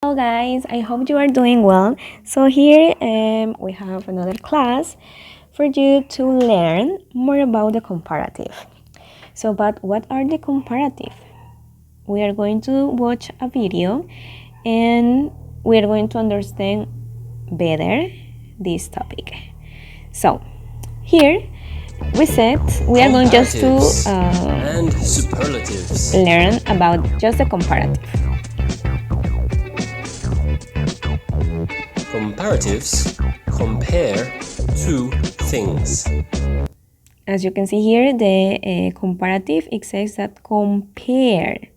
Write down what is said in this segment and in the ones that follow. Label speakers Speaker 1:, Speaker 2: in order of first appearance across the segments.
Speaker 1: Hello guys, I hope you are doing well. So here we have another class for you to learn more about the comparative. But what are the comparative? We are going to watch a video and we are going to understand better this topic. So here we said we are going just to
Speaker 2: and superlatives.
Speaker 1: learn about just the comparative.
Speaker 2: Comparatives compare two things.
Speaker 1: As you can see here, the comparative, it says that compare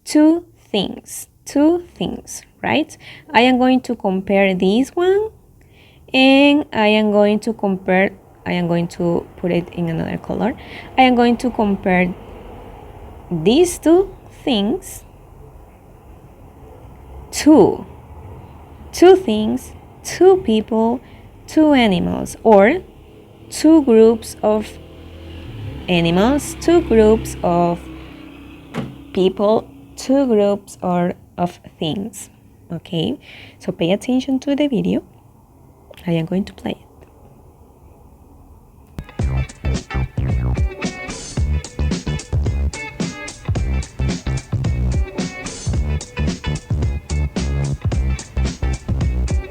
Speaker 1: two things, right? I am going to compare this one and I am going to put it in another color. I am going to compare these two things to two things, two people, two animals, or two groups of animals, two groups of people, two groups or of things. Okay, so pay attention to the video. I am going to play it.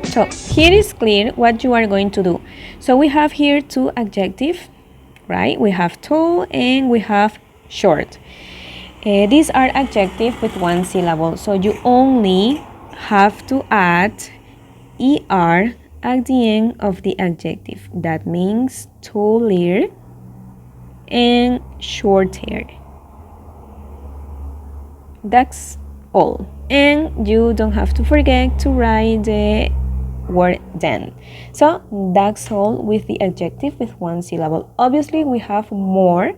Speaker 1: So here is clear what you are going to do. So we have here two adjectives, right? We have tall and we have short. These are adjectives with one syllable, so you only have to add er at the end of the adjective. That means taller and shorter. That's all. And you don't have to forget to write the word then. So that's all with the adjective with one syllable. Obviously, we have more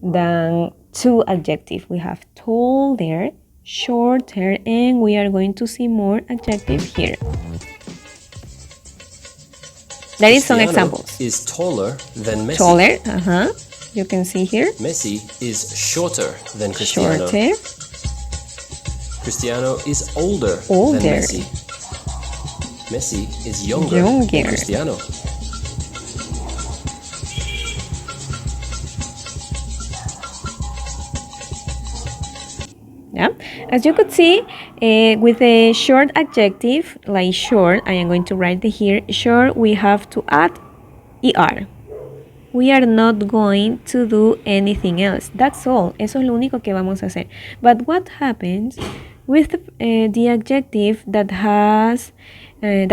Speaker 1: than two adjectives. We have taller, shorter, and we are going to see more adjectives here. That is some examples.
Speaker 2: Is taller than Messi.
Speaker 1: Taller, you can see here.
Speaker 2: Messi is shorter than Cristiano.
Speaker 1: Shorter.
Speaker 2: Cristiano is older than Messi. Messi is younger than Cristiano. Yeah, as you could see, with a short adjective like short, I am going to write here short, we have to add er. We are not going to do anything else. That's all. Eso es lo único que vamos a hacer. But what happens with the adjective that have the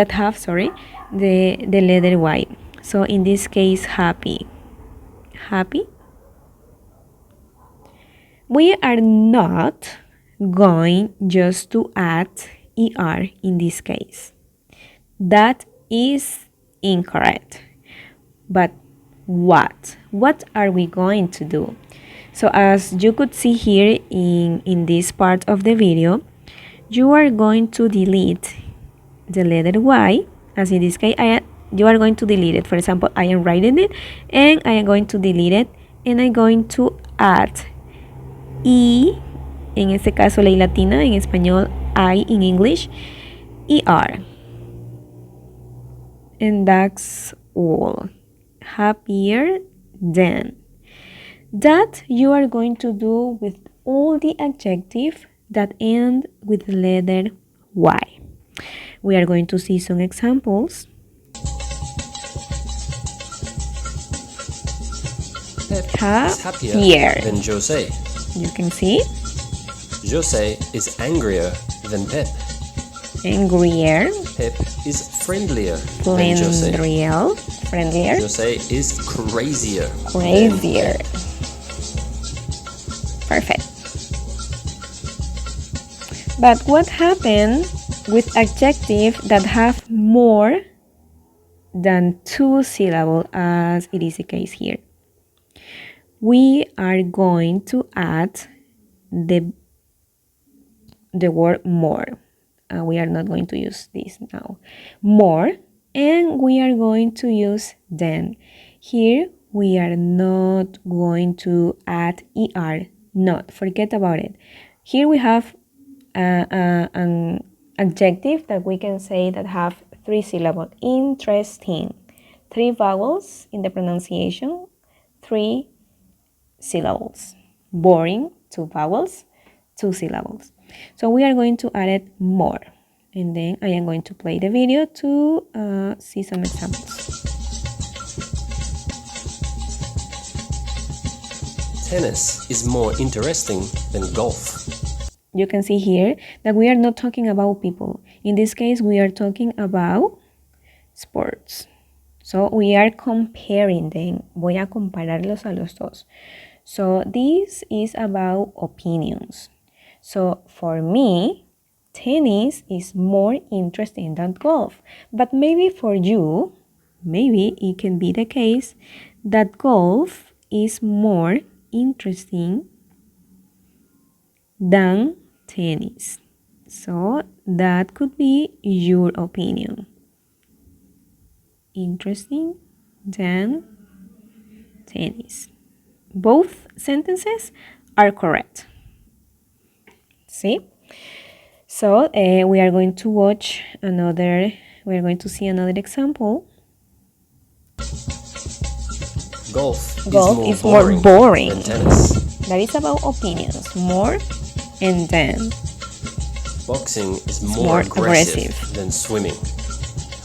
Speaker 2: letter Y? So in this case, happy. Happy. We are not going just to add er in this case. That is incorrect. But what are we going to do? So as you could see here in this part of the video, you are going to delete the letter Y. As in this case, you are going to delete it. For example, I am writing it and I am going to delete it and I'm going to add I, en este caso la I latina, en español I in English, er. And that's all. Happier than. That you are going to do with all the adjectives that end with the letter Y. We are going to see some examples. Pep is happier than Jose.
Speaker 1: You can see.
Speaker 2: Jose is angrier than Pep.
Speaker 1: Angrier.
Speaker 2: Pep is friendlier than Jose.
Speaker 1: Friendlier.
Speaker 2: Jose is crazier.
Speaker 1: Perfect. But what happens with adjectives that have more than two syllables, as it is the case here? We are going to add the word more. We are not going to use this now. More, and we are going to use then. Here we are not going to add er. Not, forget about it. Here we have an adjective that we can say that have 3 syllables. Interesting. 3 vowels in the pronunciation, 3 syllables. Boring, 2 vowels, 2 syllables. So we are going to add it more. And then I am going to play the video to see some examples.
Speaker 3: Tennis is more interesting than golf.
Speaker 1: You can see here that we are not talking about people. In this case, we are talking about sports. So we are comparing them. Voy a compararlos a los dos. So this is about opinions. So for me, tennis is more interesting than golf. But maybe for you, maybe it can be the case that golf is more interesting than tennis. So that could be your opinion. Interesting than tennis. Both sentences are correct. See? So we are going to see another example.
Speaker 3: Golf
Speaker 1: is more boring
Speaker 3: than tennis.
Speaker 1: That is about opinions. More and then.
Speaker 3: Boxing is more aggressive than swimming.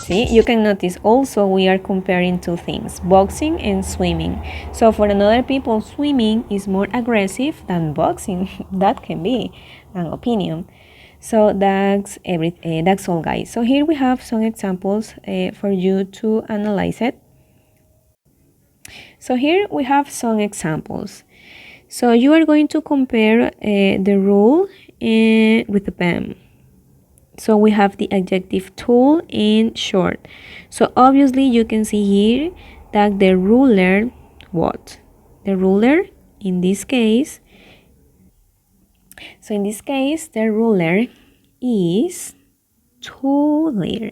Speaker 1: See, you can notice also we are comparing two things, boxing and swimming. So for another people, swimming is more aggressive than boxing. That can be an opinion. So that's all, guys. So here we have some examples for you to analyze it. So here we have some examples. So you are going to compare the rule with the pen. So we have the adjective tall and short. So obviously you can see here that the ruler, what? The ruler in this case. So in this case, the ruler is taller.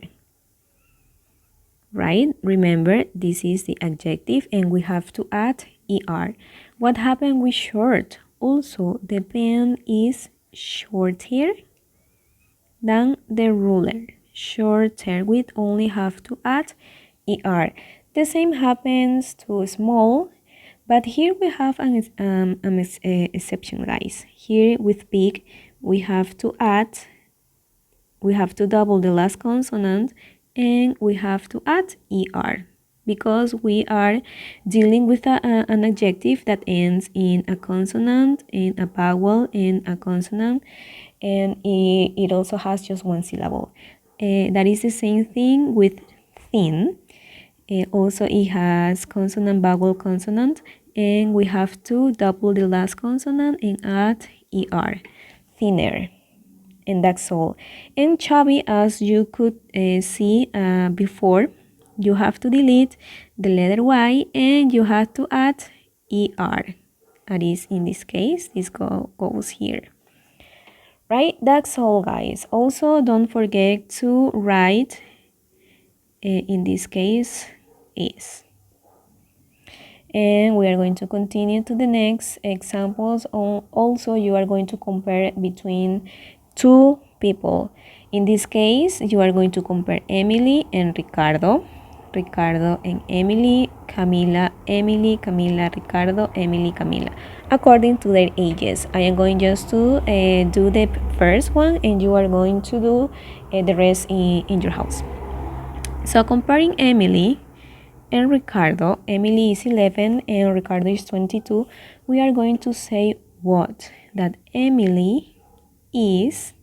Speaker 1: Right? Remember, this is the adjective and we have to add er. What happened with short? Also, the pen is shorter than the ruler. Shorter, we only have to add er. The same happens to small, but here we have an exception, guys. Here with big, we have to double the last consonant and we have to add er because we are dealing with an adjective that ends in a consonant, in a vowel, in a consonant, and it also has just one syllable. That is the same thing with thin. Also, it has consonant, vowel, consonant, and we have to double the last consonant and add er, thinner. And that's all. And chubby, as you could see before, you have to delete the letter Y and you have to add er. That is, in this case, this goes here. Right? That's all, guys. Also, don't forget to write, in this case, is. And we are going to continue to the next examples. Also, you are going to compare between two people. In this case, you are going to compare Emily and Ricardo. Ricardo and Emily, Camila, Emily, Camila, Ricardo, Emily, Camila, according to their ages. I am going just to do the first one and you are going to do the rest in your house. So comparing Emily and Ricardo, Emily is 11 and Ricardo is 22, we are going to say what? That Emily is,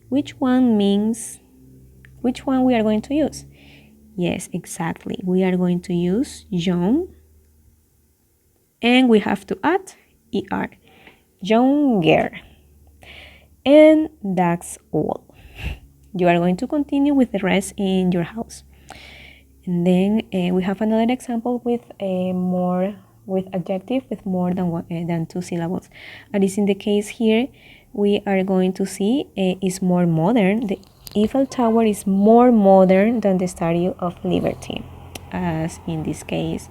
Speaker 1: which one we are going to use? Yes, exactly. We are going to use young and we have to add er, younger. And that's all. You are going to continue with the rest in your house. And then we have another example with adjective with more than 2 syllables. And is in the case here, we are going to see is more modern. The Eiffel Tower is more modern than the Statue of Liberty. As in this case,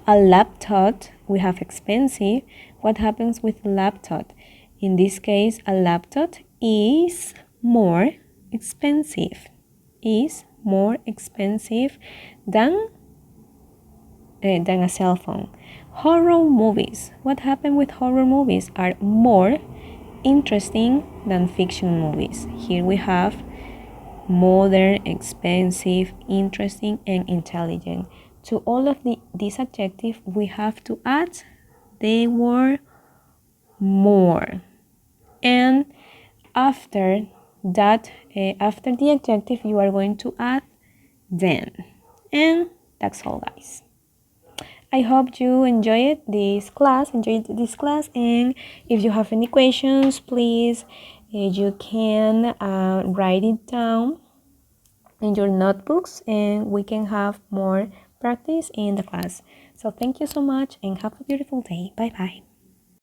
Speaker 1: a laptop, we have expensive. What happens with laptop? In this case, a laptop is more
Speaker 2: expensive. Is more expensive than a cell phone. Horror movies. What happened with horror movies? Are more interesting than fiction movies. Here we have modern, expensive, interesting, and intelligent. To all of these adjectives, we have to add the word more. And after that, after the adjective, you are going to add then. And that's all, guys. I hope you enjoyed this class, and if you have any questions, please you can write it down in your notebooks, and we can have more practice in the class. So thank you so much and have a beautiful day. Bye bye.